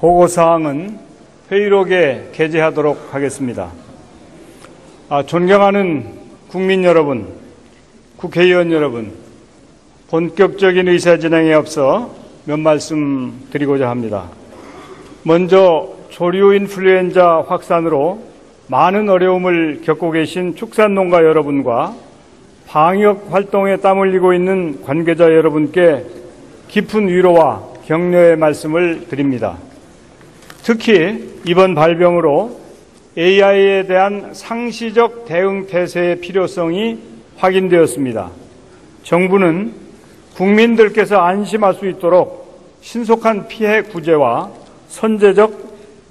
보고사항은 회의록에 게재하도록 하겠습니다. 존경하는 국민 여러분, 국회의원 여러분, 본격적인 의사 진행에 앞서 몇 말씀 드리고자 합니다. 먼저 조류 인플루엔자 확산으로 많은 어려움을 겪고 계신 축산농가 여러분과 방역 활동에 땀 흘리고 있는 관계자 여러분께 깊은 위로와 격려의 말씀을 드립니다. 특히 이번 발병으로 AI에 대한 상시적 대응 태세의 필요성이 확인되었습니다. 정부는 국민들께서 안심할 수 있도록 신속한 피해 구제와 선제적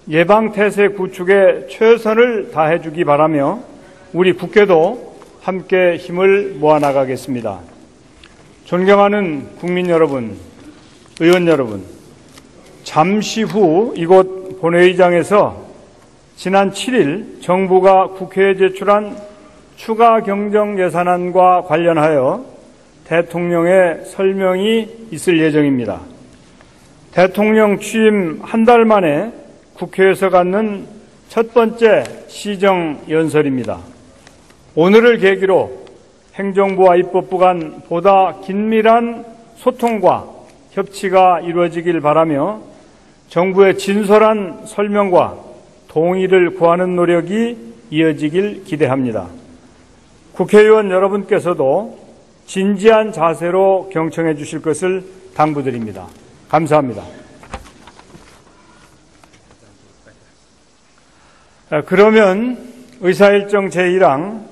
예방 태세 구축에 최선을 다해 주기 바라며 우리 국회도 함께 힘을 모아 나가겠습니다. 존경하는 국민 여러분, 의원 여러분, 잠시 후 이곳 본회의장에서 지난 7일 정부가 국회에 제출한 추가 경정 예산안과 관련하여 대통령의 설명이 있을 예정입니다. 대통령 취임 한 달 만에 국회에서 갖는 첫 번째 시정 연설입니다. 오늘을 계기로 행정부와 입법부 간 보다 긴밀한 소통과 협치가 이루어지길 바라며 정부의 진솔한 설명과 동의를 구하는 노력이 이어지길 기대합니다. 국회의원 여러분께서도 진지한 자세로 경청해 주실 것을 당부드립니다. 감사합니다. 그러면 의사일정 제1항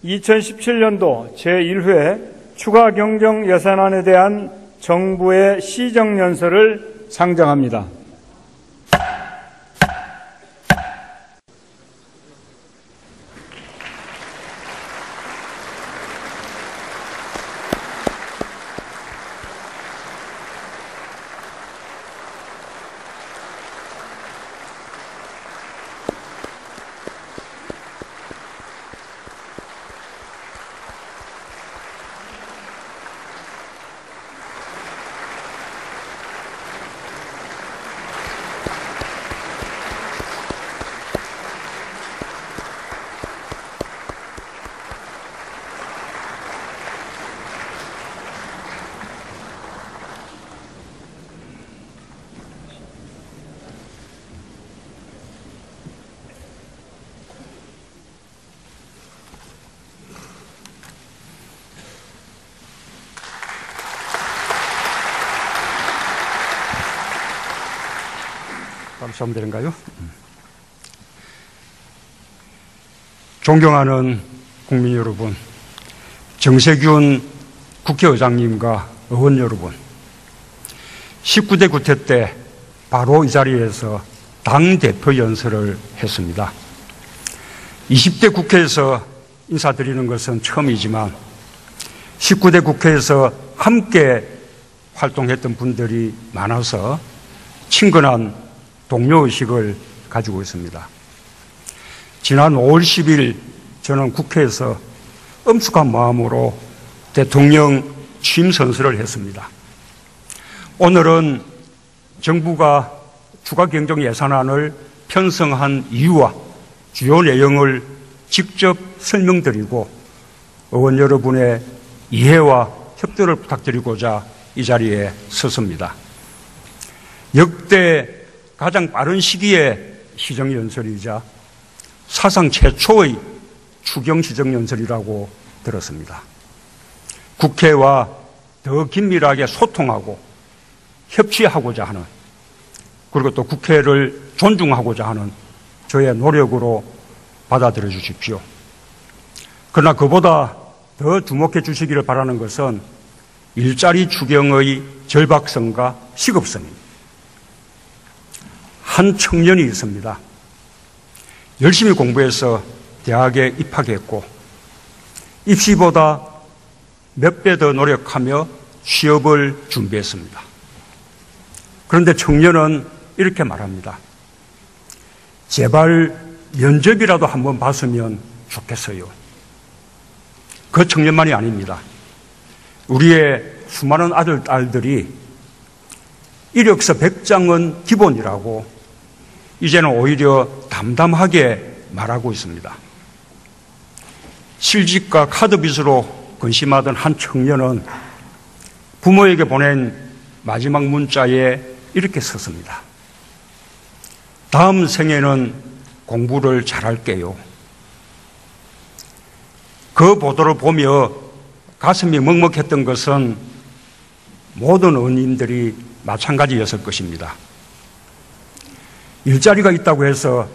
2017년도 제1회 추가 경정 예산안에 대한 정부의 시정연설을 상정합니다. 하면 되는가요? 존경하는 국민 여러분, 정세균 국회의장님과 의원 여러분, 19대 국회 때 바로 이 자리에서 당대표 연설을 했습니다. 20대 국회에서 인사드리는 것은 처음이지만 19대 국회에서 함께 활동했던 분들이 많아서 친근한 동료의식을 가지고 있습니다. 지난 5월 10일 저는 국회에서 엄숙한 마음으로 대통령 취임 선서를 했습니다. 오늘은 정부가 추가 경정 예산안을 편성한 이유와 주요 내용을 직접 설명드리고 의원 여러분의 이해와 협조를 부탁드리고자 이 자리에 섰습니다. 역대 가장 빠른 시기의 시정연설이자 사상 최초의 추경 시정연설이라고 들었습니다. 국회와 더 긴밀하게 소통하고 협치하고자 하는, 그리고 또 국회를 존중하고자 하는 저의 노력으로 받아들여 주십시오. 그러나 그보다 더 주목해 주시기를 바라는 것은 일자리 추경의 절박성과 시급성입니다. 한 청년이 있습니다. 열심히 공부해서 대학에 입학했고 입시보다 몇 배 더 노력하며 취업을 준비했습니다. 그런데 청년은 이렇게 말합니다. 제발 면접이라도 한번 봤으면 좋겠어요. 그 청년만이 아닙니다. 우리의 수많은 아들, 딸들이 이력서 100장은 기본이라고 이제는 오히려 담담하게 말하고 있습니다. 실직과 카드빚으로 근심하던 한 청년은 부모에게 보낸 마지막 문자에 이렇게 썼습니다. 다음 생에는 공부를 잘할게요. 그 보도를 보며 가슴이 먹먹했던 것은 모든 어머님들이 마찬가지였을 것입니다. 일자리가 있다고 해서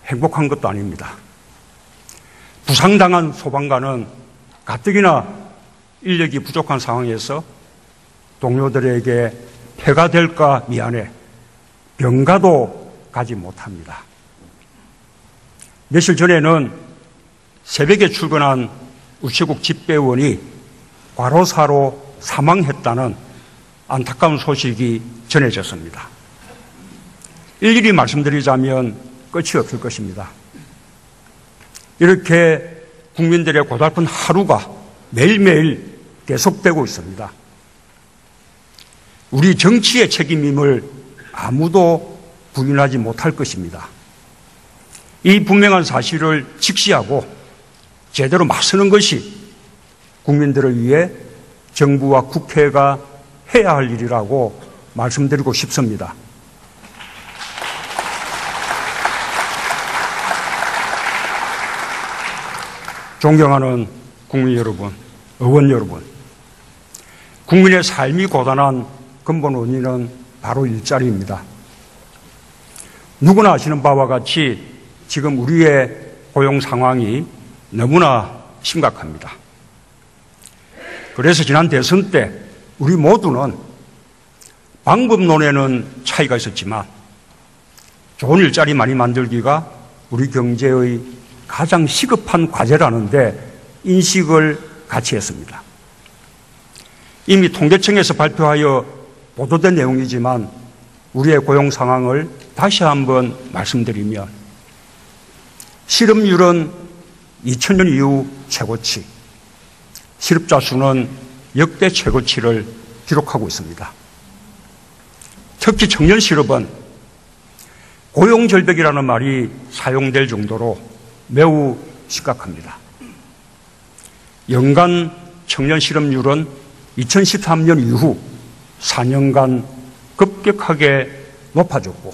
행복한 것도 아닙니다. 부상당한 소방관은 가뜩이나 인력이 부족한 상황에서 동료들에게 해가 될까 미안해 병가도 가지 못합니다. 며칠 전에는 새벽에 출근한 우체국 집배원이 과로사로 사망했다는 안타까운 소식이 전해졌습니다. 일일이 말씀드리자면 끝이 없을 것입니다. 이렇게 국민들의 고달픈 하루가 매일매일 계속되고 있습니다. 우리 정치의 책임임을 아무도 부인하지 못할 것입니다. 이 분명한 사실을 직시하고 제대로 맞서는 것이 국민들을 위해 정부와 국회가 해야 할 일이라고 말씀드리고 싶습니다. 존경하는 국민 여러분, 의원 여러분, 국민의 삶이 고단한 근본 원인은 바로 일자리입니다. 누구나 아시는 바와 같이 지금 우리의 고용 상황이 너무나 심각합니다. 그래서 지난 대선 때 우리 모두는 방법론에는 차이가 있었지만 좋은 일자리 많이 만들기가 우리 경제의 가장 시급한 과제라는데 인식을 같이 했습니다. 이미 통계청에서 발표하여 보도된 내용이지만 우리의 고용 상황을 다시 한번 말씀드리면 실업률은 2000년 이후 최고치, 실업자 수는 역대 최고치를 기록하고 있습니다. 특히 청년 실업은 고용절벽이라는 말이 사용될 정도로 매우 심각합니다. 연간 청년 실업률은 2013년 이후 4년간 급격하게 높아졌고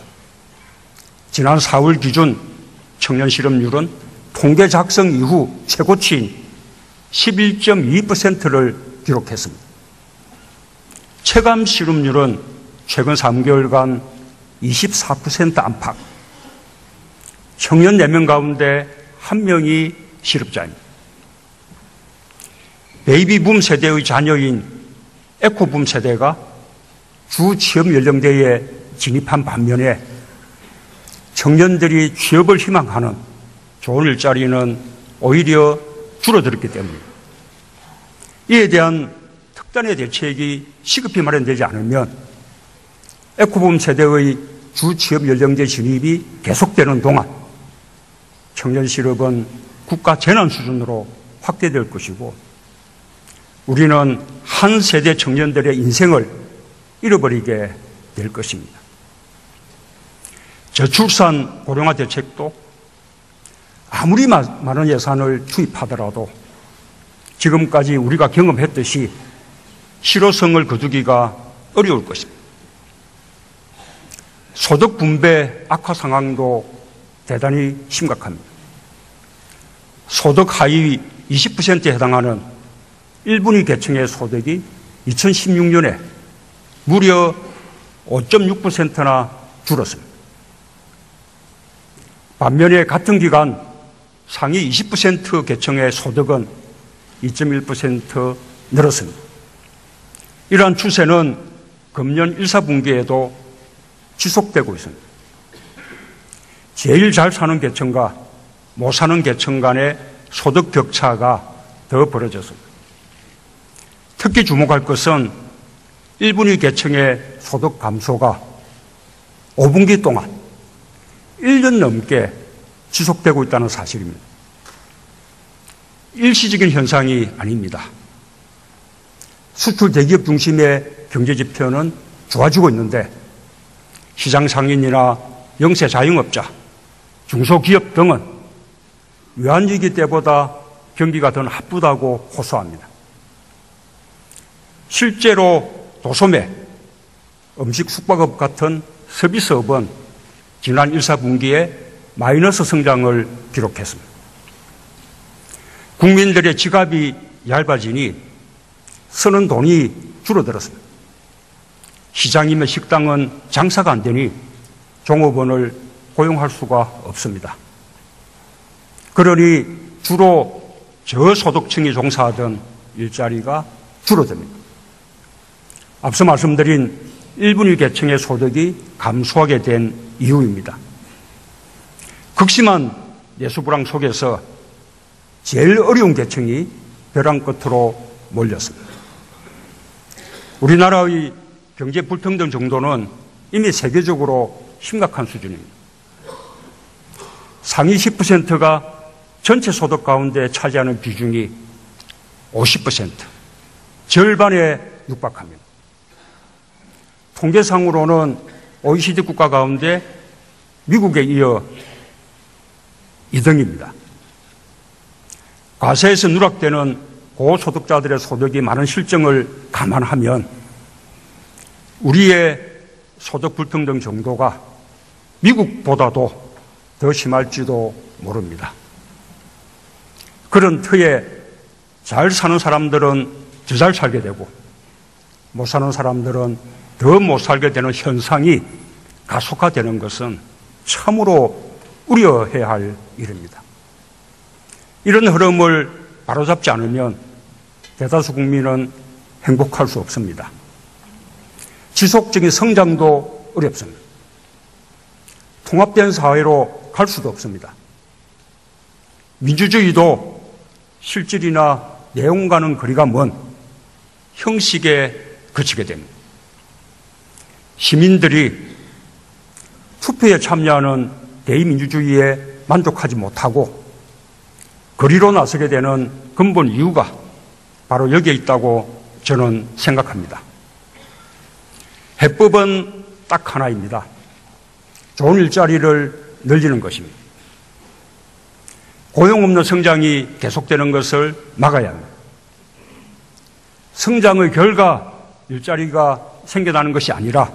지난 4월 기준 청년 실업률은 통계 작성 이후 최고치인 11.2%를 기록했습니다. 체감 실업률은 최근 3개월간 24% 안팎, 청년 4명 가운데 1명이 실업자입니다. 베이비붐 세대의 자녀인 에코붐 세대가 주 취업 연령대에 진입한 반면에 청년들이 취업을 희망하는 좋은 일자리는 오히려 줄어들었기 때문입니다. 이에 대한 특단의 대책이 시급히 마련되지 않으면 에코붐 세대의 주 취업 연령대 진입이 계속되는 동안 청년 실업은 국가 재난 수준으로 확대될 것이고 우리는 한 세대 청년들의 인생을 잃어버리게 될 것입니다. 저출산 고령화 대책도 아무리 많은 예산을 투입하더라도 지금까지 우리가 경험했듯이 실효성을 거두기가 어려울 것입니다. 소득 분배 악화 상황도 대단히 심각합니다. 소득 하위 20%에 해당하는 1분위 계층의 소득이 2016년에 무려 5.6%나 줄었습니다. 반면에 같은 기간 상위 20% 계층의 소득은 2.1% 늘었습니다. 이러한 추세는 금년 1, 4분기에도 지속되고 있습니다. 제일 잘 사는 계층과 못 사는 계층 간의 소득 격차가 더 벌어졌습니다. 특히 주목할 것은 1분위 계층의 소득 감소가 5분기 동안 1년 넘게 지속되고 있다는 사실입니다. 일시적인 현상이 아닙니다. 수출 대기업 중심의 경제 지표는 좋아지고 있는데 시장 상인이나 영세 자영업자, 중소기업 등은 외환위기 때보다 경기가 더 나쁘다고 호소합니다. 실제로 도소매, 음식 숙박업 같은 서비스업은 지난 1, 4분기에 마이너스 성장을 기록했습니다. 국민들의 지갑이 얇아지니 쓰는 돈이 줄어들었습니다. 시장이며 식당은 장사가 안 되니 종업원을 고용할 수가 없습니다. 그러니 주로 저소득층이 종사하던 일자리가 줄어듭니다. 앞서 말씀드린 1분위 계층의 소득이 감소하게 된 이유입니다. 극심한 내수불황 속에서 제일 어려운 계층이 벼랑 끝으로 몰렸습니다. 우리나라의 경제 불평등 정도는 이미 세계적으로 심각한 수준입니다. 상위 10%가 전체 소득 가운데 차지하는 비중이 50%, 절반에 육박합니다. 통계상으로는 OECD 국가 가운데 미국에 이어 2등입니다. 과세에서 누락되는 고소득자들의 소득이 많은 실정을 감안하면 우리의 소득 불평등 정도가 미국보다도 더 심할지도 모릅니다. 그런 터에 잘 사는 사람들은 더 잘 살게 되고 못 사는 사람들은 더 못 살게 되는 현상이 가속화되는 것은 참으로 우려해야 할 일입니다. 이런 흐름을 바로잡지 않으면 대다수 국민은 행복할 수 없습니다. 지속적인 성장도 어렵습니다. 통합된 사회로 갈 수도 없습니다. 민주주의도 실질이나 내용과는 거리가 먼 형식에 그치게 됩니다. 시민들이 투표에 참여하는 대의민주주의에 만족하지 못하고 거리로 나서게 되는 근본 이유가 바로 여기에 있다고 저는 생각합니다. 해법은 딱 하나입니다. 좋은 일자리를 늘리는 것입니다. 고용 없는 성장이 계속되는 것을 막아야 합니다. 성장의 결과 일자리가 생겨나는 것이 아니라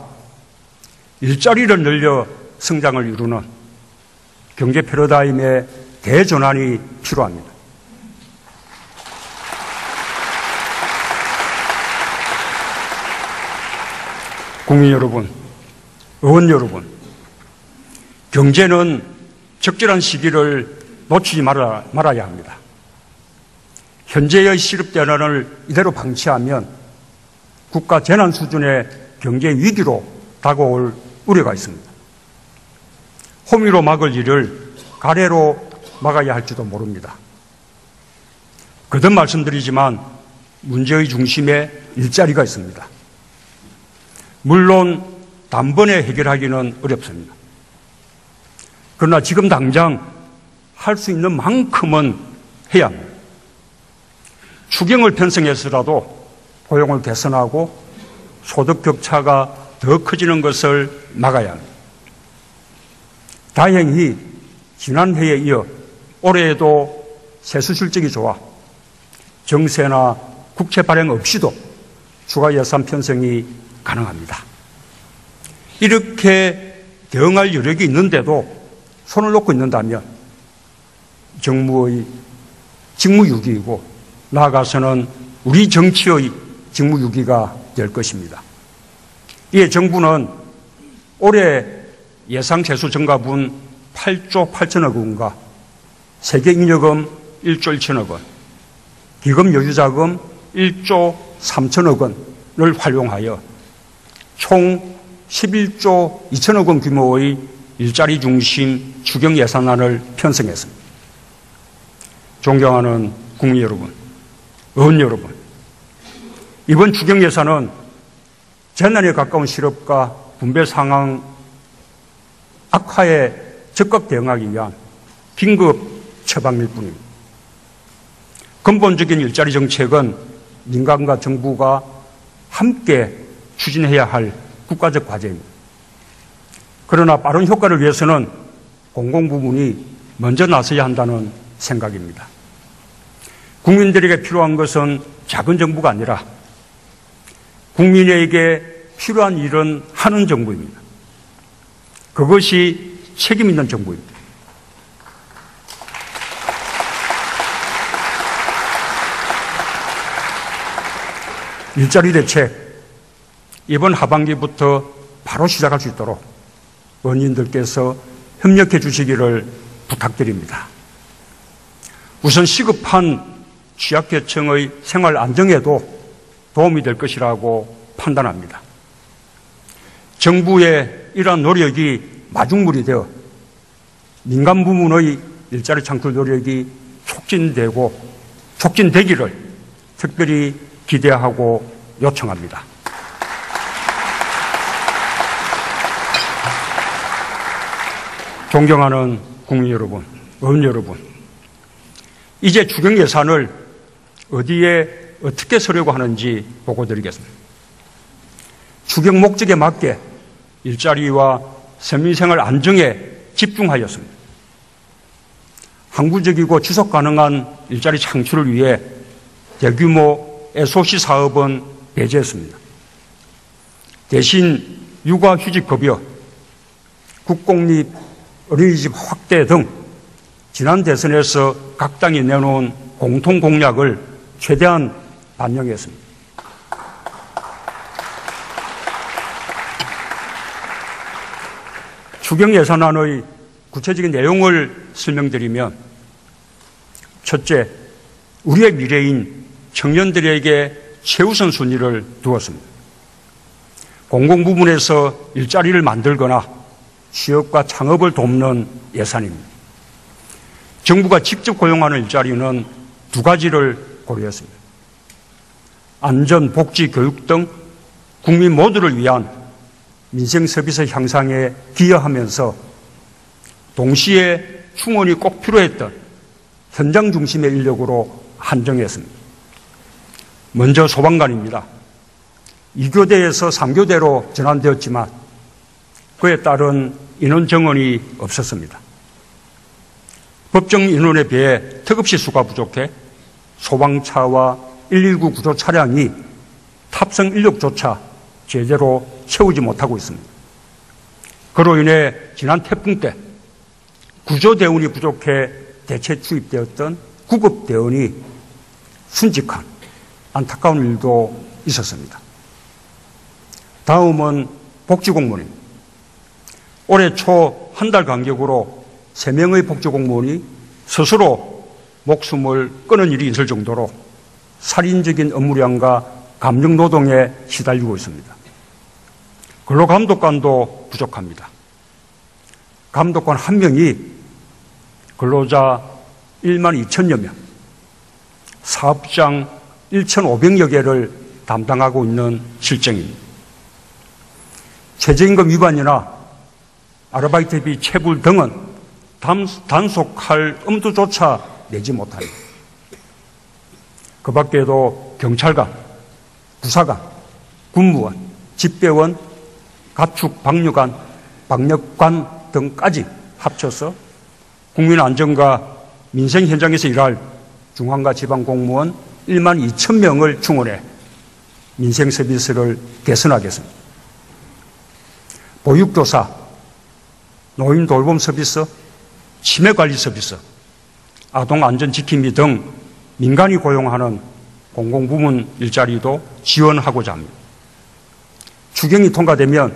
일자리를 늘려 성장을 이루는 경제 패러다임의 대전환이 필요합니다. 국민 여러분, 의원 여러분, 경제는 적절한 시기를 놓치지 말아야 합니다. 현재의 시급 대란을 이대로 방치하면 국가 재난 수준의 경제 위기로 다가올 우려가 있습니다. 호미로 막을 일을 가래로 막아야 할지도 모릅니다. 거듭 말씀드리지만 문제의 중심에 일자리가 있습니다. 물론 단번에 해결하기는 어렵습니다. 그러나 지금 당장 할 수 있는 만큼은 해야 합니다. 추경을 편성해서라도 고용을 개선하고 소득 격차가 더 커지는 것을 막아야 합니다. 다행히 지난해에 이어 올해에도 세수 실적이 좋아 정세나 국채 발행 없이도 추가 예산 편성이 가능합니다. 이렇게 대응할 여력이 있는데도 손을 놓고 있는다면 정무의 직무유기이고 나아가서는 우리 정치의 직무유기가 될 것입니다. 이에 정부는 올해 예상 세수 증가분 8조 8천억 원과 세계잉여금 1조 1천억 원, 기금 여유자금 1조 3천억 원을 활용하여 총 11조 2천억 원 규모의 일자리 중심 추경 예산안을 편성했습니다. 존경하는 국민 여러분, 의원 여러분, 이번 추경 예산은 재난에 가까운 실업과 분배 상황 악화에 적극 대응하기 위한 긴급 처방일 뿐입니다. 근본적인 일자리 정책은 민간과 정부가 함께 추진해야 할 국가적 과제입니다. 그러나 빠른 효과를 위해서는 공공부문이 먼저 나서야 한다는 생각입니다. 국민들에게 필요한 것은 작은 정부가 아니라 국민에게 필요한 일은 하는 정부입니다. 그것이 책임 있는 정부입니다. 일자리 대책, 이번 하반기부터 바로 시작할 수 있도록 의원님들께서 협력해 주시기를 부탁드립니다. 우선 시급한 취약계층의 생활 안정에도 도움이 될 것이라고 판단합니다. 정부의 이러한 노력이 마중물이 되어 민간 부문의 일자리 창출 노력이 촉진되기를 특별히 기대하고 요청합니다. 존경하는 국민 여러분, 의원 여러분, 이제 추경 예산을 어디에 어떻게 쓰려고 하는지 보고드리겠습니다. 추경 목적에 맞게 일자리와 서민생활 안정에 집중하였습니다. 항구적이고 지속 가능한 일자리 창출을 위해 대규모 SOC 사업은 배제했습니다. 대신 육아휴직급여, 국공립 어린이집 확대 등 지난 대선에서 각 당이 내놓은 공통 공약을 최대한 반영했습니다. 추경 예산안의 구체적인 내용을 설명드리면, 첫째, 우리의 미래인 청년들에게 최우선 순위를 두었습니다. 공공부문에서 일자리를 만들거나 취업과 창업을 돕는 예산입니다. 정부가 직접 고용하는 일자리는 두 가지를 고려했습니다. 안전, 복지, 교육 등 국민 모두를 위한 민생 서비스 향상에 기여하면서 동시에 충원이 꼭 필요했던 현장 중심의 인력으로 한정했습니다. 먼저 소방관입니다. 2교대에서 3교대로 전환되었지만 그에 따른 인원 정원이 없었습니다. 법정 인원에 비해 특급시 수가 부족해 소방차와 119 구조 차량이 탑승 인력조차 제대로 채우지 못하고 있습니다. 그로 인해 지난 태풍 때 구조대원이 부족해 대체 투입되었던 구급대원이 순직한 안타까운 일도 있었습니다. 다음은 복지공무원입니다. 올해 초 한 달 간격으로 3명의 복지공무원이 스스로 목숨을 끊은 일이 있을 정도로 살인적인 업무량과 감정 노동에 시달리고 있습니다. 근로감독관도 부족합니다. 감독관 1명이 근로자 1만 2천여 명, 사업장 1,500여 개를 담당하고 있는 실정입니다. 최저임금 위반이나 아르바이트비 체불 등은 단속할 엄두조차 내지 못합니다. 그 밖에도 경찰관, 부사관, 군무원, 집배원, 가축 방류관, 방역관 등까지 합쳐서 국민 안전과 민생 현장에서 일할 중앙과 지방 공무원 1만 2천 명을 충원해 민생 서비스를 개선하겠습니다. 보육교사, 노인 돌봄 서비스, 치매 관리 서비스, 아동 안전 지킴이 등 민간이 고용하는 공공부문 일자리도 지원하고자 합니다. 추경이 통과되면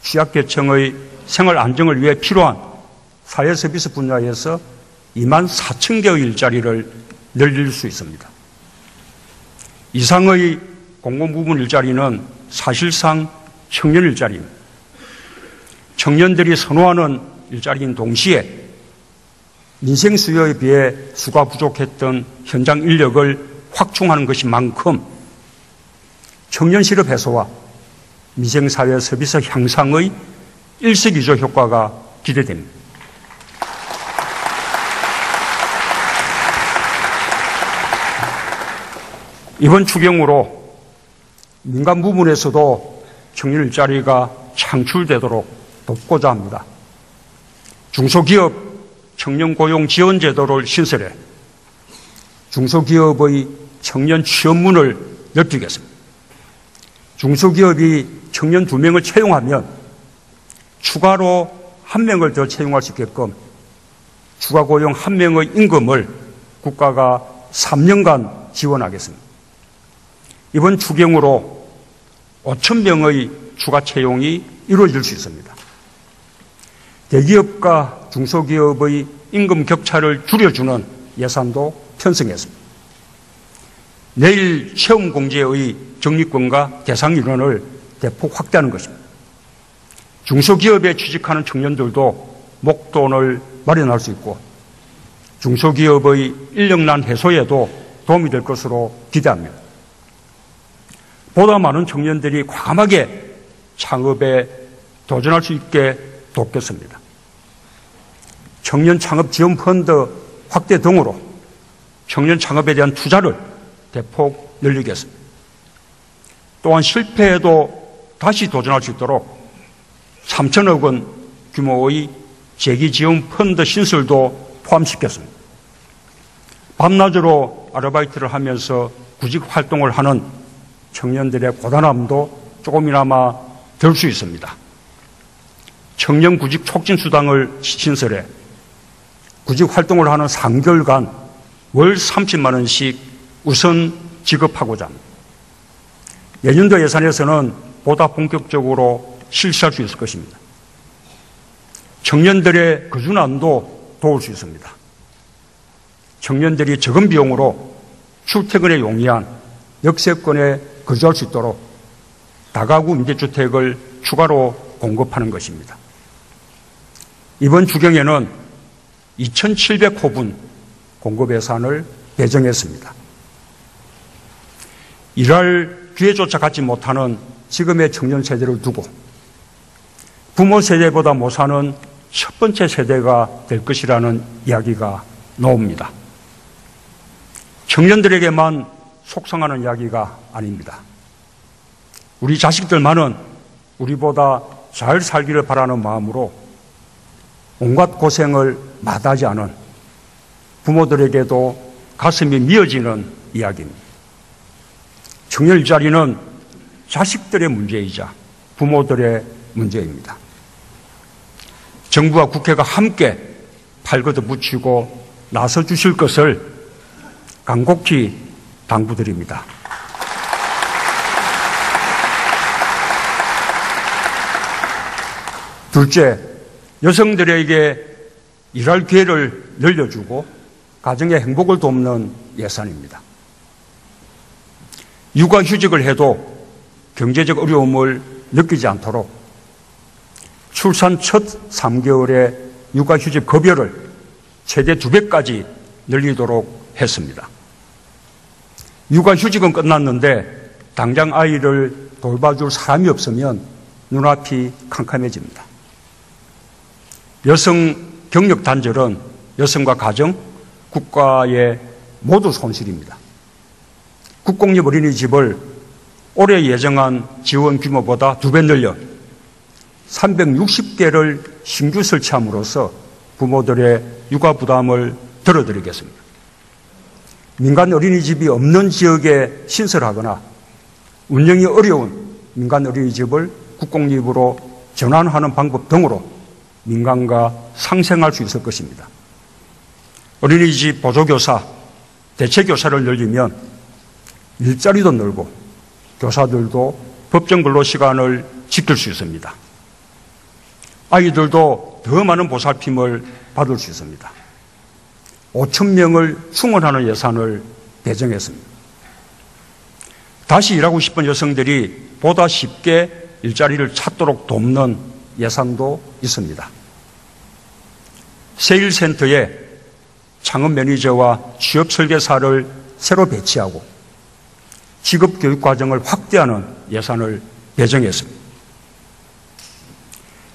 취약계층의 생활 안정을 위해 필요한 사회 서비스 분야에서 2만 4천 개의 일자리를 늘릴 수 있습니다. 이상의 공공부문 일자리는 사실상 청년 일자리입니다. 청년들이 선호하는 일자리인 동시에 민생 수요에 비해 수가 부족했던 현장 인력을 확충하는 것인 만큼 청년 실업 해소와 민생사회 서비스 향상의 일석이조 효과가 기대됩니다. 이번 추경으로 민간 부문에서도 청년 일자리가 창출되도록 돕고자 합니다. 중소기업 청년고용 지원제도를 신설해 중소기업의 청년 취업문을 넓히겠습니다. 중소기업이 청년 2명을 채용하면 추가로 1명을 더 채용할 수 있게끔 추가 고용 1명의 임금을 국가가 3년간 지원하겠습니다. 이번 추경으로 5,000명의 추가 채용이 이루어질 수 있습니다. 대기업과 중소기업의 임금 격차를 줄여주는 예산도 편성했습니다. 내일 채용공제의 적립금과 대상 인원을 대폭 확대하는 것입니다. 중소기업에 취직하는 청년들도 목돈을 마련할 수 있고 중소기업의 인력난 해소에도 도움이 될 것으로 기대합니다. 보다 많은 청년들이 과감하게 창업에 도전할 수 있게 돕겠습니다. 청년 창업 지원 펀드 확대 등으로 청년 창업에 대한 투자를 대폭 늘리겠습니다. 또한 실패해도 다시 도전할 수 있도록 3천억 원 규모의 재기지원 펀드 신설도 포함시켰습니다. 밤낮으로 아르바이트를 하면서 구직 활동을 하는 청년들의 고단함도 조금이나마 덜 수 있습니다. 청년 구직 촉진 수당을 신설해 구직 활동을 하는 3개월간 월 30만 원씩 우선 지급하고자 합니다. 내년도 예산에서는 보다 본격적으로 실시할 수 있을 것입니다. 청년들의 거주난도 도울 수 있습니다. 청년들이 적은 비용으로 출퇴근에 용이한 역세권에 거주할 수 있도록 다가구 임대주택을 추가로 공급하는 것입니다. 이번 추경에는 2,700호분 공급 예산을 배정했습니다. 일할 기회조차 갖지 못하는 지금의 청년 세대를 두고 부모 세대보다 못 사는 첫 번째 세대가 될 것이라는 이야기가 나옵니다. 청년들에게만 속상하는 이야기가 아닙니다. 우리 자식들만은 우리보다 잘 살기를 바라는 마음으로 온갖 고생을 마다하지 않은 부모들에게도 가슴이 미어지는 이야기입니다. 청년 일자리는 자식들의 문제이자 부모들의 문제입니다. 정부와 국회가 함께 발걷어 붙이고 나서 주실 것을 간곡히 당부드립니다. 둘째, 여성들에게 일할 기회를 늘려주고 가정의 행복을 돕는 예산입니다. 육아휴직을 해도 경제적 어려움을 느끼지 않도록 출산 첫 3개월의 육아휴직 급여를 최대 2배까지 늘리도록 했습니다. 육아휴직은 끝났는데 당장 아이를 돌봐줄 사람이 없으면 눈앞이 캄캄해집니다. 여성 경력 단절은 여성과 가정, 국가의 모두 손실입니다. 국공립 어린이집을 올해 예정한 지원 규모보다 2배 늘려 360개를 신규 설치함으로써 부모들의 육아 부담을 덜어드리겠습니다. 민간 어린이집이 없는 지역에 신설하거나 운영이 어려운 민간 어린이집을 국공립으로 전환하는 방법 등으로 민간과 상생할 수 있을 것입니다. 어린이집 보조교사, 대체교사를 늘리면 일자리도 늘고 교사들도 법정 근로시간을 지킬 수 있습니다. 아이들도 더 많은 보살핌을 받을 수 있습니다. 5,000명을 충원하는 예산을 배정했습니다. 다시 일하고 싶은 여성들이 보다 쉽게 일자리를 찾도록 돕는 예산도 있습니다. 세일센터에 창업 매니저와 취업 설계사를 새로 배치하고 직업 교육 과정을 확대하는 예산을 배정했습니다.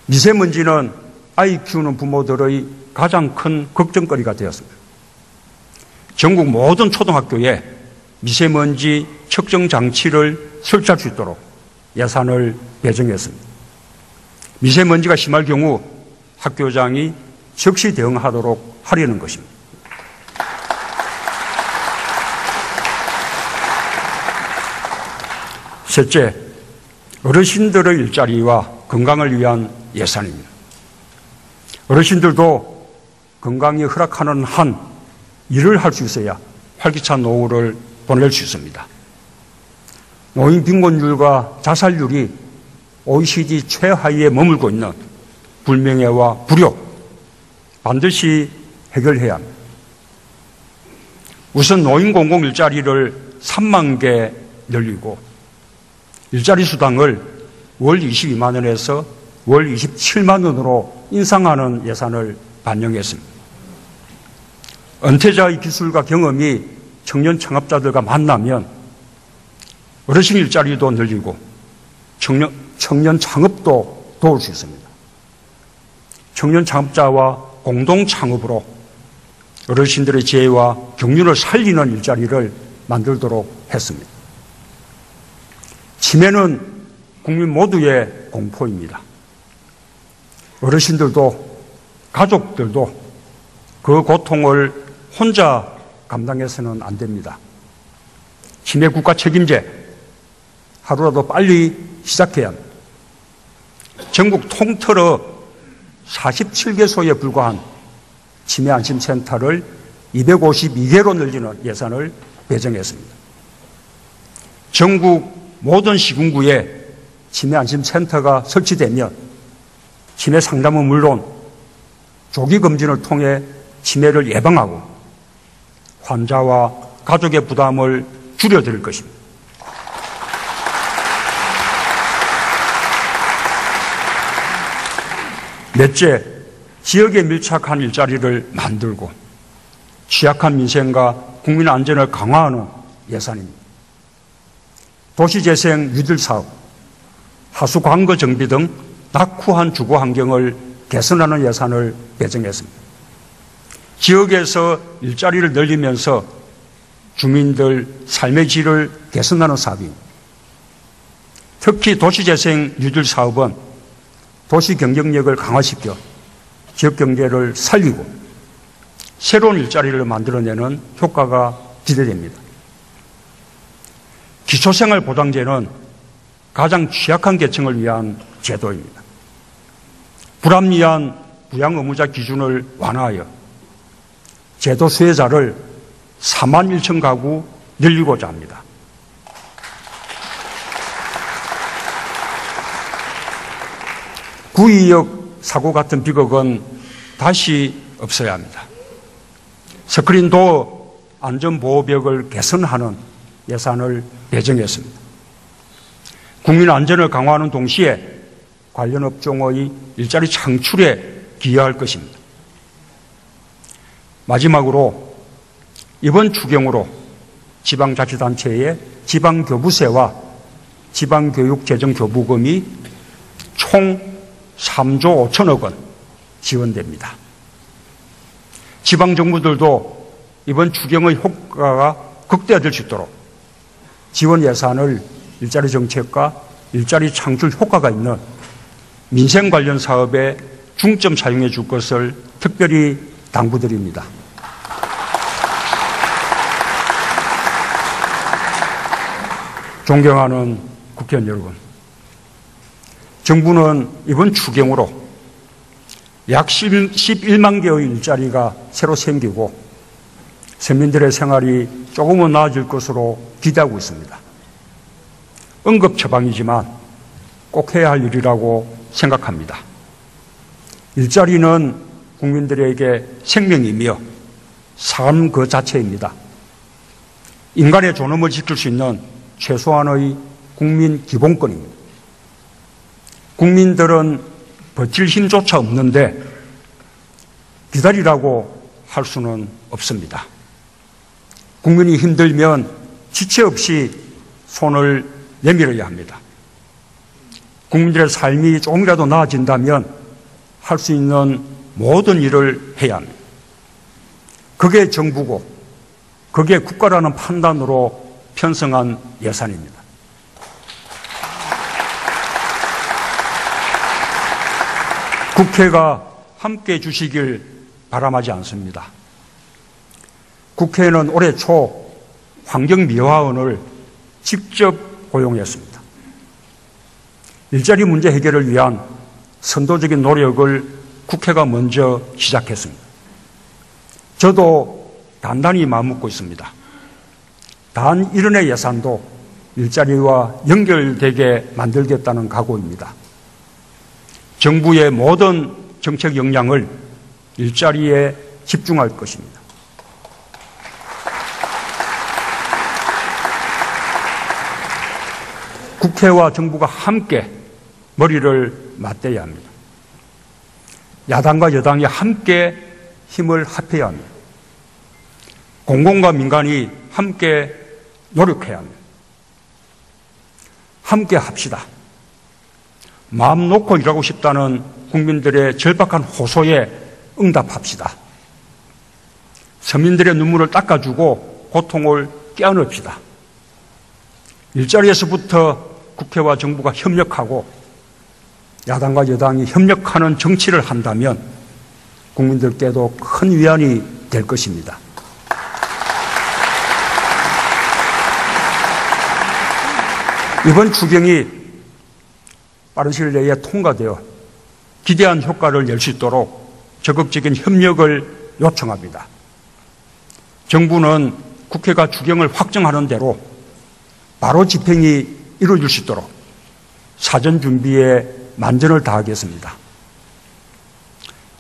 미세먼지는 아이 키우는 부모들의 가장 큰 걱정거리가 되었습니다. 전국 모든 초등학교에 미세먼지 측정 장치를 설치할 수 있도록 예산을 배정했습니다. 미세먼지가 심할 경우 학교장이 즉시 대응하도록 하려는 것입니다. 셋째, 어르신들의 일자리와 건강을 위한 예산입니다. 어르신들도 건강이 허락하는 한 일을 할 수 있어야 활기찬 노후를 보낼 수 있습니다. 노인 빈곤율과 자살률이 OECD 최하위에 머물고 있는 불명예와 불효 반드시 해결해야 합니다. 우선 노인 공공 일자리를 3만 개 늘리고 일자리 수당을 월 22만 원에서 월 27만 원으로 인상하는 예산을 반영했습니다. 은퇴자의 기술과 경험이 청년 창업자들과 만나면 어르신 일자리도 늘리고 청년 창업도 도울 수 있습니다. 청년 창업자와 공동 창업으로 어르신들의 지혜와 경륜을 살리는 일자리를 만들도록 했습니다. 치매는 국민 모두의 공포입니다. 어르신들도 가족들도 그 고통을 혼자 감당해서는 안 됩니다. 치매 국가 책임제 하루라도 빨리 시작해야 합니다. 전국 통틀어 47개소에 불과한 치매 안심센터를 252개로 늘리는 예산을 배정했습니다. 전국 모든 시군구에 치매 안심센터가 설치되면 치매 상담은 물론 조기 검진을 통해 치매를 예방하고 환자와 가족의 부담을 줄여드릴 것입니다. 넷째, 지역에 밀착한 일자리를 만들고 취약한 민생과 국민 안전을 강화하는 예산입니다. 도시재생 유들사업, 하수광거 정비 등 낙후한 주거 환경을 개선하는 예산을 배정했습니다. 지역에서 일자리를 늘리면서 주민들 삶의 질을 개선하는 사업입니다. 특히 도시재생 유들사업은 도시 경쟁력을 강화시켜 지역 경제를 살리고 새로운 일자리를 만들어내는 효과가 기대됩니다. 기초생활보장제는 가장 취약한 계층을 위한 제도입니다. 불합리한 부양 의무자 기준을 완화하여 제도 수혜자를 4만 1천 가구 늘리고자 합니다. 구의역 사고 같은 비극은 다시 없어야 합니다. 스크린도어 안전보호벽을 개선하는 예산을 배정했습니다. 국민 안전을 강화하는 동시에 관련 업종의 일자리 창출에 기여할 것입니다. 마지막으로 이번 추경으로 지방자치단체의 지방교부세와 지방교육재정교부금이 총 3조 5천억 원 지원됩니다. 지방정부들도 이번 추경의 효과가 극대화될 수 있도록 지원 예산을 일자리 정책과 일자리 창출 효과가 있는 민생 관련 사업에 중점 사용해 줄 것을 특별히 당부드립니다. 존경하는 국회의원 여러분, 정부는 이번 추경으로 약 11만 개의 일자리가 새로 생기고 서민들의 생활이 조금은 나아질 것으로 기대하고 있습니다. 응급처방이지만 꼭 해야 할 일이라고 생각합니다. 일자리는 국민들에게 생명이며 삶 그 자체입니다. 인간의 존엄을 지킬 수 있는 최소한의 국민 기본권입니다. 국민들은 버틸 힘조차 없는데 기다리라고 할 수는 없습니다. 국민이 힘들면 지체 없이 손을 내밀어야 합니다. 국민들의 삶이 조금이라도 나아진다면 할 수 있는 모든 일을 해야 합니다. 그게 정부고 그게 국가라는 판단으로 편성한 예산입니다. 국회가 함께해 주시길 바람하지 않습니다. 국회는 올해 초 환경미화원을 직접 고용했습니다. 일자리 문제 해결을 위한 선도적인 노력을 국회가 먼저 시작했습니다. 저도 단단히 마음먹고 있습니다. 단 1원의 예산도 일자리와 연결되게 만들겠다는 각오입니다. 정부의 모든 정책 역량을 일자리에 집중할 것입니다. 국회와 정부가 함께 머리를 맞대야 합니다. 야당과 여당이 함께 힘을 합해야 합니다. 공공과 민간이 함께 노력해야 합니다. 함께 합시다. 마음 놓고 일하고 싶다는 국민들의 절박한 호소에 응답합시다. 서민들의 눈물을 닦아주고 고통을 껴안읍시다. 일자리에서부터 국회와 정부가 협력하고 야당과 여당이 협력하는 정치를 한다면 국민들께도 큰 위안이 될 것입니다. 이번 추경이 빠른 시일 내에 통과되어 기대한 효과를 낼 수 있도록 적극적인 협력을 요청합니다. 정부는 국회가 추경을 확정하는 대로 바로 집행이 이루어질 수 있도록 사전 준비에 만전을 다하겠습니다.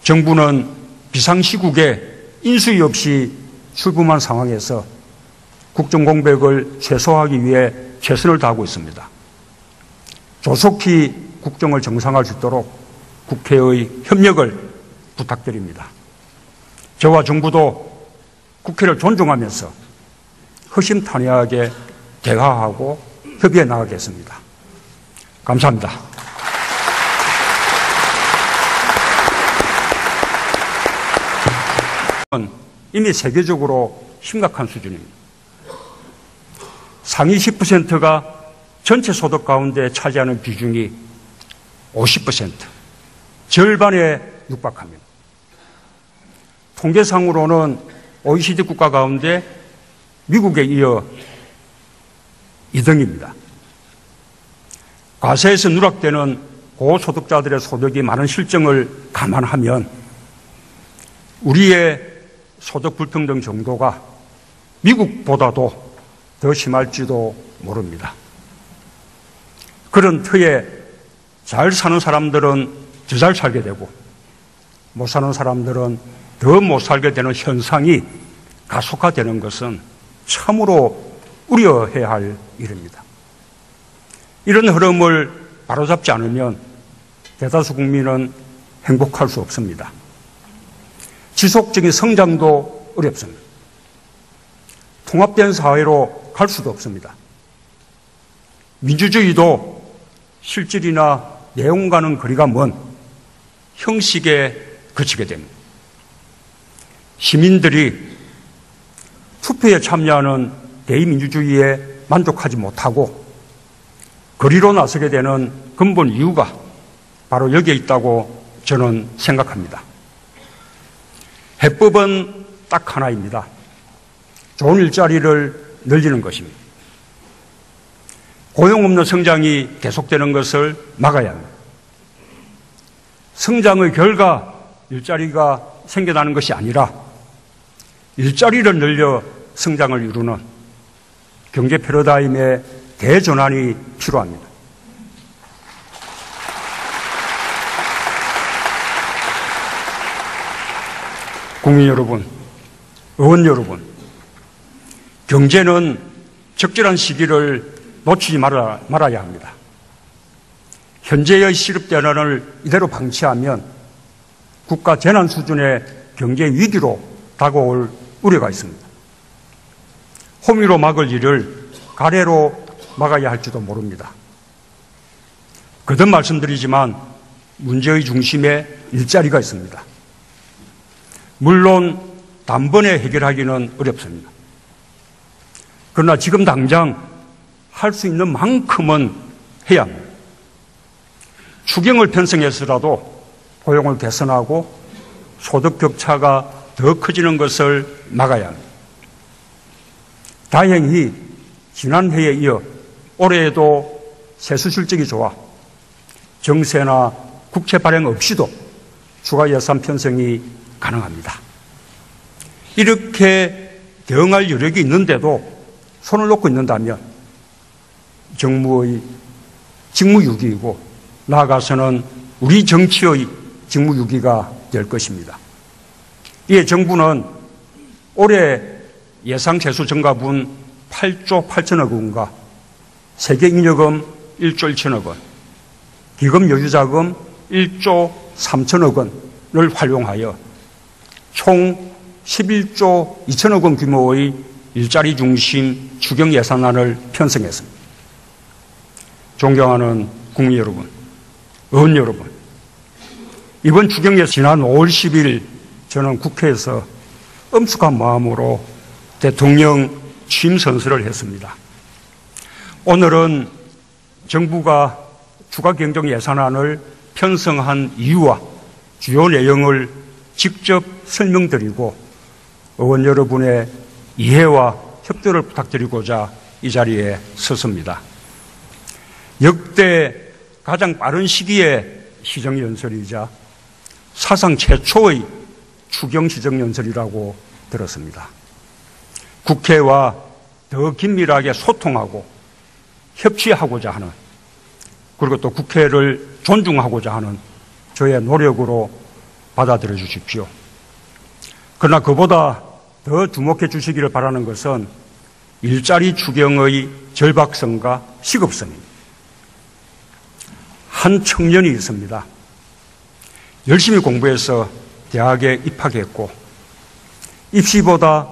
정부는 비상시국에 인수위 없이 출범한 상황에서 국정공백을 최소화하기 위해 최선을 다하고 있습니다. 조속히 국정을 정상화할 수 있도록 국회의 협력을 부탁드립니다. 저와 정부도 국회를 존중하면서 허심탄회하게 대화하고 협의해 나가겠습니다. 감사합니다. 이미 세계적으로 심각한 수준입니다. 상위 10%가 전체 소득 가운데 차지하는 비중이 50%, 절반에 육박합니다. 통계상으로는 OECD 국가 가운데 미국에 이어 2등입니다. 과세에서 누락되는 고소득자들의 소득이 많은 실정을 감안하면 우리의 소득 불평등 정도가 미국보다도 더 심할지도 모릅니다. 그런 터에 잘 사는 사람들은 더 잘 살게 되고 못 사는 사람들은 더 못 살게 되는 현상이 가속화되는 것은 참으로 우려해야 할 일입니다. 이런 흐름을 바로잡지 않으면 대다수 국민은 행복할 수 없습니다. 지속적인 성장도 어렵습니다. 통합된 사회로 갈 수도 없습니다. 민주주의도 실질이나 내용과는 거리가 먼 형식에 그치게 됩니다. 시민들이 투표에 참여하는 대의민주주의에 만족하지 못하고 거리로 나서게 되는 근본 이유가 바로 여기에 있다고 저는 생각합니다. 해법은 딱 하나입니다. 좋은 일자리를 늘리는 것입니다. 고용 없는 성장이 계속되는 것을 막아야 합니다. 성장의 결과 일자리가 생겨나는 것이 아니라 일자리를 늘려 성장을 이루는 경제 패러다임의 대전환이 필요합니다. 국민 여러분, 의원 여러분, 경제는 적절한 시기를 놓치지 말아야 합니다. 현재의 시급 대란을 이대로 방치하면 국가 재난 수준의 경제 위기로 다가올 우려가 있습니다. 호미로 막을 일을 가래로 막아야 할지도 모릅니다. 거듭 말씀드리지만 문제의 중심에 일자리가 있습니다. 물론 단번에 해결하기는 어렵습니다. 그러나 지금 당장 할 수 있는 만큼은 해야 합니다. 추경을 편성해서라도 고용을 개선하고 소득 격차가 더 커지는 것을 막아야 합니다. 다행히 지난해에 이어 올해에도 세수 실적이 좋아 정세나 국채 발행 없이도 추가 예산 편성이 가능합니다. 이렇게 대응할 여력이 있는데도 손을 놓고 있는다면 정무의 직무유기이고 나아가서는 우리 정치의 직무유기가 될 것입니다. 이에 정부는 올해 예상 세수 증가분 8조 8천억 원과 세계잉여금 1조 1천억 원, 기금 여유자금 1조 3천억 원을 활용하여 총 11조 2천억 원 규모의 일자리 중심 추경 예산안을 편성했습니다. 존경하는 국민 여러분, 의원 여러분, 이번 추경 예산 지난 5월 10일 저는 국회에서 엄숙한 마음으로 대통령 취임 선서를 했습니다. 오늘은 정부가 추가 경정 예산안을 편성한 이유와 주요 내용을 직접 설명드리고 의원 여러분의 이해와 협조를 부탁드리고자 이 자리에 섰습니다. 역대 가장 빠른 시기에 시정연설이자 사상 최초의 추경 시정연설이라고 들었습니다. 국회와 더 긴밀하게 소통하고 협치하고자 하는, 그리고 또 국회를 존중하고자 하는 저의 노력으로 받아들여 주십시오. 그러나 그보다 더 주목해 주시기를 바라는 것은 일자리 추경의 절박성과 시급성입니다. 한 청년이 있습니다. 열심히 공부해서 대학에 입학했고 입시보다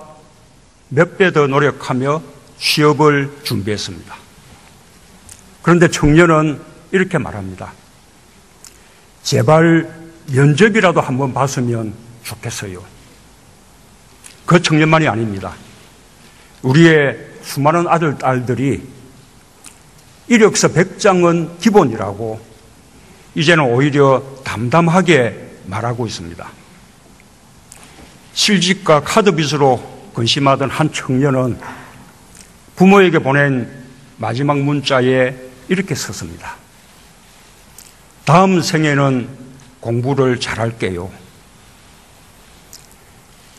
몇 배 더 노력하며 취업을 준비했습니다. 그런데 청년은 이렇게 말합니다. 제발 면접이라도 한번 봤으면 좋겠어요. 그 청년만이 아닙니다. 우리의 수많은 아들, 딸들이 이력서 100장은 기본이라고 이제는 오히려 담담하게 말하고 있습니다. 실직과 카드빚으로 근심하던 한 청년은 부모에게 보낸 마지막 문자에 이렇게 썼습니다. 다음 생에는 공부를 잘할게요.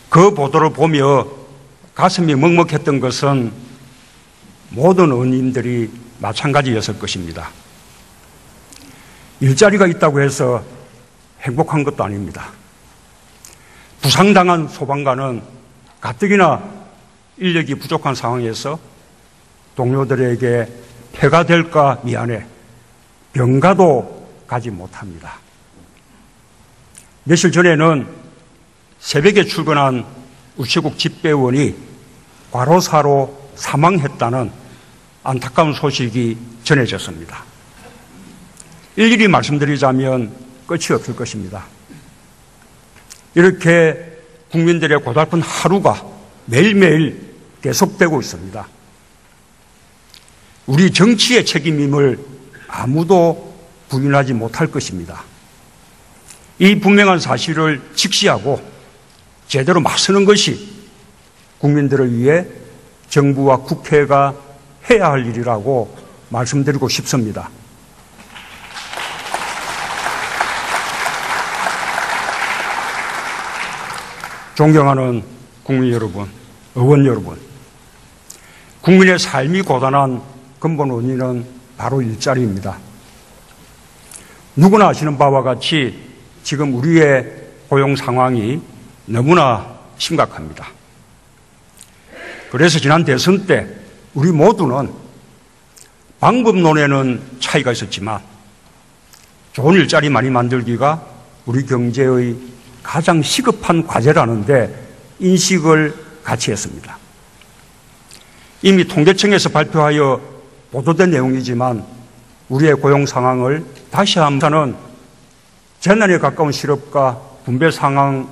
그 보도를 보며 가슴이 먹먹했던 것은 모든 의원님들이 마찬가지였을 것입니다. 일자리가 있다고 해서 행복한 것도 아닙니다. 부상당한 소방관은 가뜩이나 인력이 부족한 상황에서 동료들에게 폐가 될까 미안해 병가도 가지 못합니다. 며칠 전에는 새벽에 출근한 우체국 집배원이 과로사로 사망했다는 안타까운 소식이 전해졌습니다. 일일이 말씀드리자면 끝이 없을 것입니다. 이렇게 국민들의 고달픈 하루가 매일매일 계속되고 있습니다. 우리 정치의 책임임을 아무도 부인하지 못할 것입니다. 이 분명한 사실을 직시하고 제대로 맞서는 것이 국민들을 위해 정부와 국회가 해야 할 일이라고 말씀드리고 싶습니다. 존경하는 국민 여러분, 의원 여러분, 국민의 삶이 고단한 근본 원인은 바로 일자리입니다. 누구나 아시는 바와 같이 지금 우리의 고용 상황이 너무나 심각합니다. 그래서 지난 대선 때 우리 모두는 방법론에는 차이가 있었지만 좋은 일자리 많이 만들기가 우리 경제의 가장 시급한 과제라는 데 인식을 같이 했습니다. 이미 통계청에서 발표하여 보도된 내용이지만 우리의 고용 상황을 다시 한번 재난에 가까운 실업과 분배 상황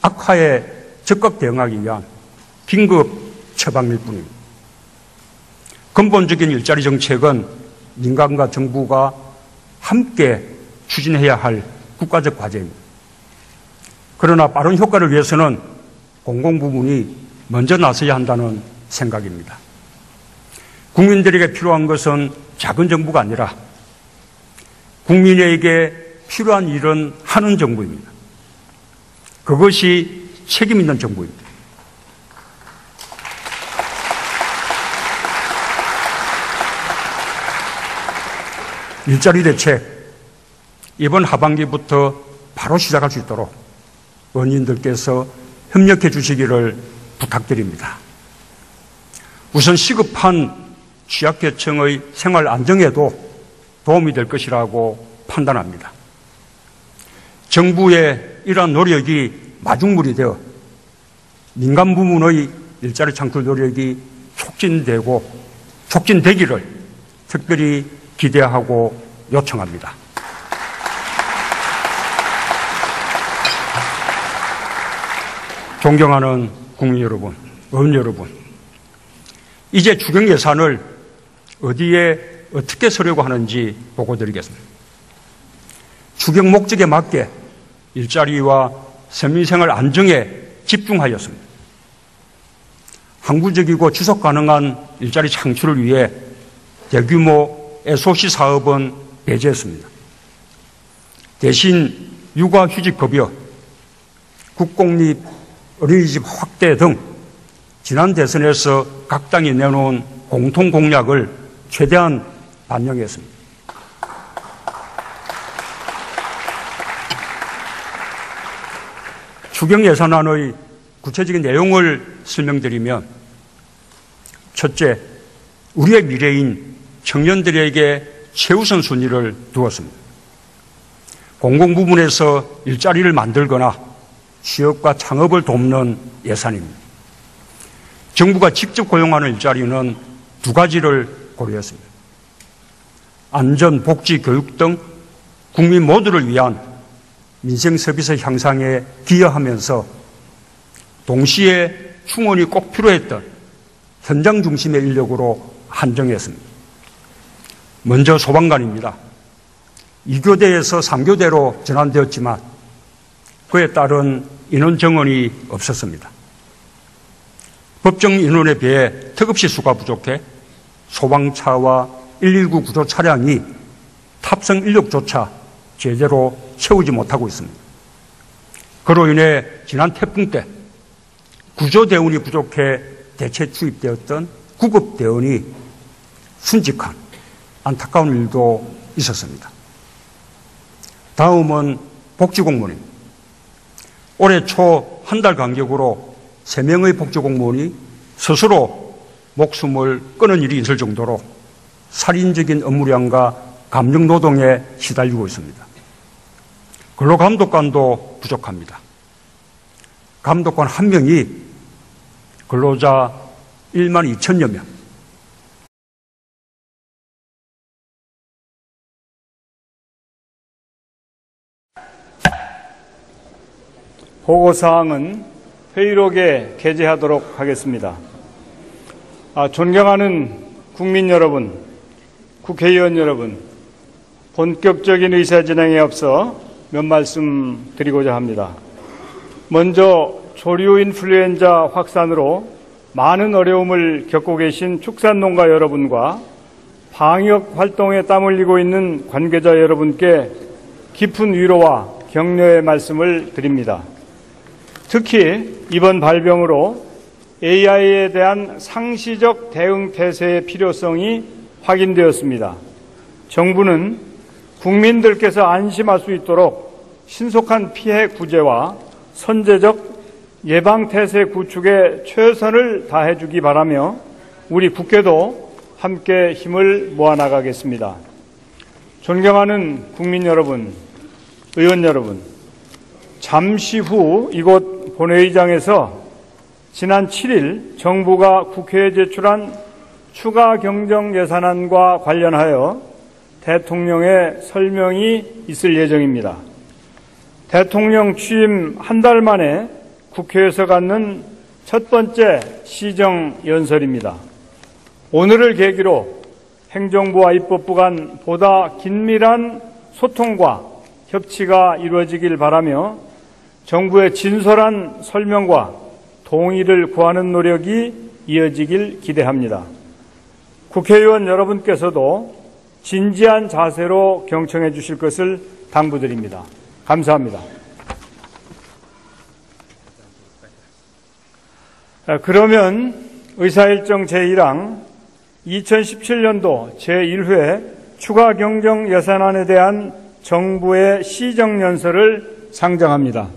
악화에 적극 대응하기 위한 긴급 처방일 뿐입니다. 근본적인 일자리 정책은 민간과 정부가 함께 추진해야 할 국가적 과제입니다. 그러나 빠른 효과를 위해서는 공공부문이 먼저 나서야 한다는 생각입니다. 국민들에게 필요한 것은 작은 정부가 아니라 국민에게 필요한 일은 하는 정부입니다. 그것이 책임 있는 정부입니다. 일자리 대책, 이번 하반기부터 바로 시작할 수 있도록 의원님들께서 협력해 주시기를 부탁드립니다. 우선 시급한 취약계층의 생활 안정에도 도움이 될 것이라고 판단합니다. 정부의 이러한 노력이 마중물이 되어 민간 부문의 일자리 창출 노력이 촉진되기를 특별히 기대하고 요청합니다. 존경하는 국민 여러분, 의원 여러분, 이제 추경 예산을 어디에 어떻게 쓰려고 하는지 보고드리겠습니다. 추경 목적에 맞게 일자리와 서민생활 안정에 집중하였습니다. 항구적이고 지속 가능한 일자리 창출을 위해 대규모 SOC 사업은 배제했습니다. 대신 육아휴직급여, 국공립 어린이집 확대 등 지난 대선에서 각 당이 내놓은 공통 공약을 최대한 반영했습니다. 추경 예산안의 구체적인 내용을 설명드리면, 첫째, 우리의 미래인 청년들에게 최우선 순위를 두었습니다. 공공부문에서 일자리를 만들거나 취업과 창업을 돕는 예산입니다. 정부가 직접 고용하는 일자리는 두 가지를 고려했습니다. 안전, 복지, 교육 등 국민 모두를 위한 민생 서비스 향상에 기여하면서 동시에 충원이 꼭 필요했던 현장 중심의 인력으로 한정했습니다. 먼저 소방관입니다. 2교대에서 3교대로 전환되었지만 그에 따른 인원 정원이 없었습니다. 법정 인원에 비해 특급시 수가 부족해 소방차와 119 구조 차량이 탑승 인력조차 제대로 채우지 못하고 있습니다. 그로 인해 지난 태풍 때 구조대원이 부족해 대체 투입되었던 구급대원이 순직한 안타까운 일도 있었습니다. 다음은 복지공무원입니다. 올해 초 한 달 간격으로 3명의 복지공무원이 스스로 목숨을 끊은 일이 있을 정도로 살인적인 업무량과 감정노동에 시달리고 있습니다. 근로감독관도 부족합니다. 감독관 1명이 근로자 1만 2천여 명. 보고사항은 회의록에 게재하도록 하겠습니다. 존경하는 국민 여러분, 국회의원 여러분, 본격적인 의사 진행에 앞서 몇 말씀 드리고자 합니다. 먼저 조류 인플루엔자 확산으로 많은 어려움을 겪고 계신 축산농가 여러분과 방역 활동에 땀 흘리고 있는 관계자 여러분께 깊은 위로와 격려의 말씀을 드립니다. 특히 이번 발병으로 AI에 대한 상시적 대응 태세의 필요성이 확인되었습니다. 정부는 국민들께서 안심할 수 있도록 신속한 피해 구제와 선제적 예방 태세 구축에 최선을 다해 주기 바라며 우리 국회도 함께 힘을 모아나가겠습니다. 존경하는 국민 여러분, 의원 여러분, 잠시 후 이곳 본회의장에서 지난 7일 정부가 국회에 제출한 추가 경정 예산안과 관련하여 대통령의 설명이 있을 예정입니다. 대통령 취임 한 달 만에 국회에서 갖는 첫 번째 시정연설입니다. 오늘을 계기로 행정부와 입법부 간 보다 긴밀한 소통과 협치가 이루어지길 바라며 정부의 진솔한 설명과 동의를 구하는 노력이 이어지길 기대합니다. 국회의원 여러분께서도 진지한 자세로 경청해 주실 것을 당부드립니다. 감사합니다. 그러면 의사일정 제1항 2017년도 제1회 추가 경정 예산안에 대한 정부의 시정연설을 상정합니다.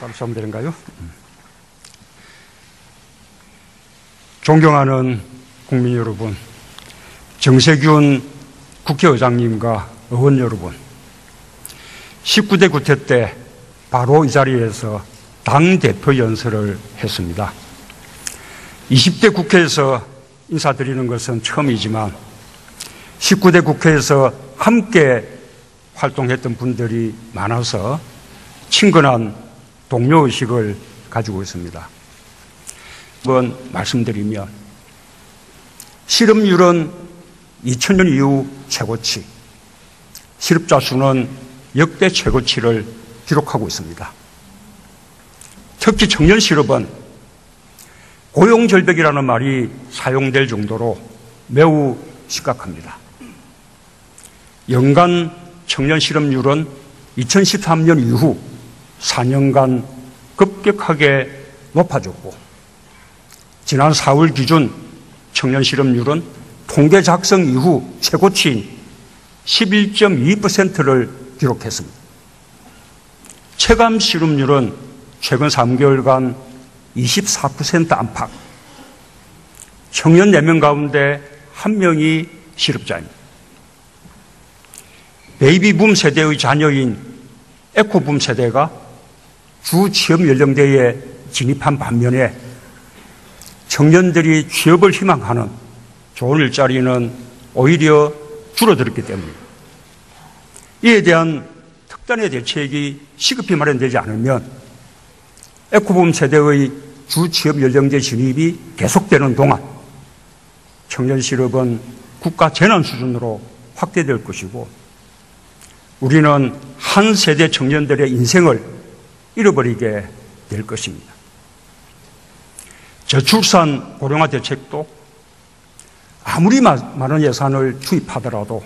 감사하면 되는가요? 존경하는 국민 여러분, 정세균 국회의장님과 의원 여러분, 19대 국회 때 바로 이 자리에서 당대표 연설을 했습니다. 20대 국회에서 인사드리는 것은 처음이지만 19대 국회에서 함께 활동했던 분들이 많아서 친근한 동료의식을 가지고 있습니다. 한번 말씀드리면 실업률은 2000년 이후 최고치, 실업자 수는 역대 최고치를 기록하고 있습니다. 특히 청년 실업은 고용절벽이라는 말이 사용될 정도로 매우 심각합니다. 연간 청년 실업률은 2013년 이후 4년간 급격하게 높아졌고 지난 4월 기준 청년 실업률은 통계 작성 이후 최고치인 11.2%를 기록했습니다. 체감 실업률은 최근 3개월간 24% 안팎, 청년 4명 가운데 1명이 실업자입니다. 베이비붐 세대의 자녀인 에코붐 세대가 주 취업 연령대에 진입한 반면에 청년들이 취업을 희망하는 좋은 일자리는 오히려 줄어들었기 때문입니다. 이에 대한 특단의 대책이 시급히 마련되지 않으면 에코붐 세대의 주 취업 연령대 진입이 계속되는 동안 청년 실업은 국가 재난 수준으로 확대될 것이고 우리는 한 세대 청년들의 인생을 잃어버리게 될 것입니다. 저출산 고령화 대책도 아무리 많은 예산을 투입하더라도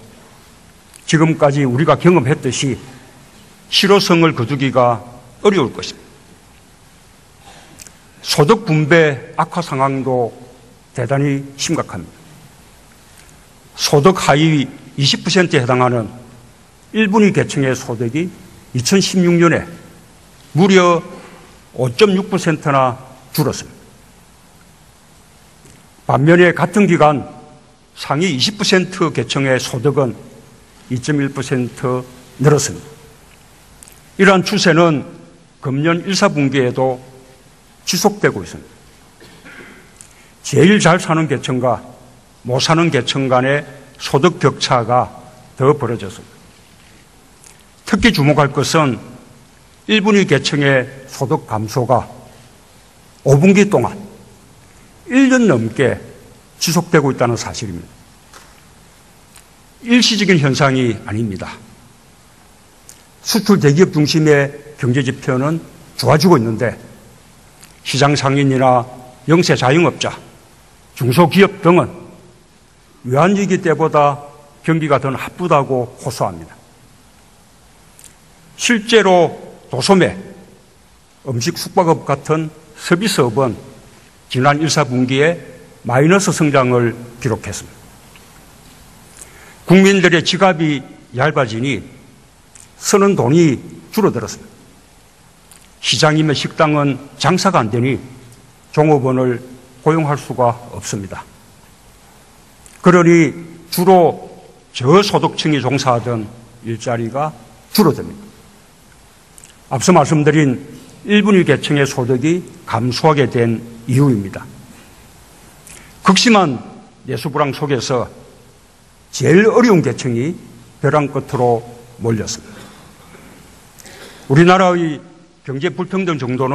지금까지 우리가 경험했듯이 실효성을 거두기가 어려울 것입니다. 소득 분배 악화 상황도 대단히 심각합니다. 소득 하위 20%에 해당하는 1분위 계층의 소득이 2016년에 무려 5.6%나 줄었습니다. 반면에 같은 기간 상위 20% 계층의 소득은 2.1% 늘었습니다. 이러한 추세는 금년 1, 4분기에도 지속되고 있습니다. 제일 잘 사는 계층과 못 사는 계층 간의 소득 격차가 더 벌어졌습니다. 특히 주목할 것은 1분위 계층의 소득 감소가 5분기 동안 1년 넘게 지속되고 있다는 사실입니다. 일시적인 현상이 아닙니다. 수출 대기업 중심의 경제 지표는 좋아지고 있는데 시장 상인이나 영세 자영업자, 중소기업 등은 외환위기 때보다 경기가 더 나쁘다고 호소합니다. 실제로 도소매, 음식 숙박업 같은 서비스업은 지난 1, 4분기에 마이너스 성장을 기록했습니다. 국민들의 지갑이 얇아지니 쓰는 돈이 줄어들었습니다. 시장이며 식당은 장사가 안 되니 종업원을 고용할 수가 없습니다. 그러니 주로 저소득층이 종사하던 일자리가 줄어듭니다. 앞서 말씀드린 1분 1계층의 소득이 감소하게 된 이유입니다. 극심한 내수불황 속에서 제일 어려운 계층이 벼랑 끝으로 몰렸습니다. 우리나라의 경제 불평등 정도는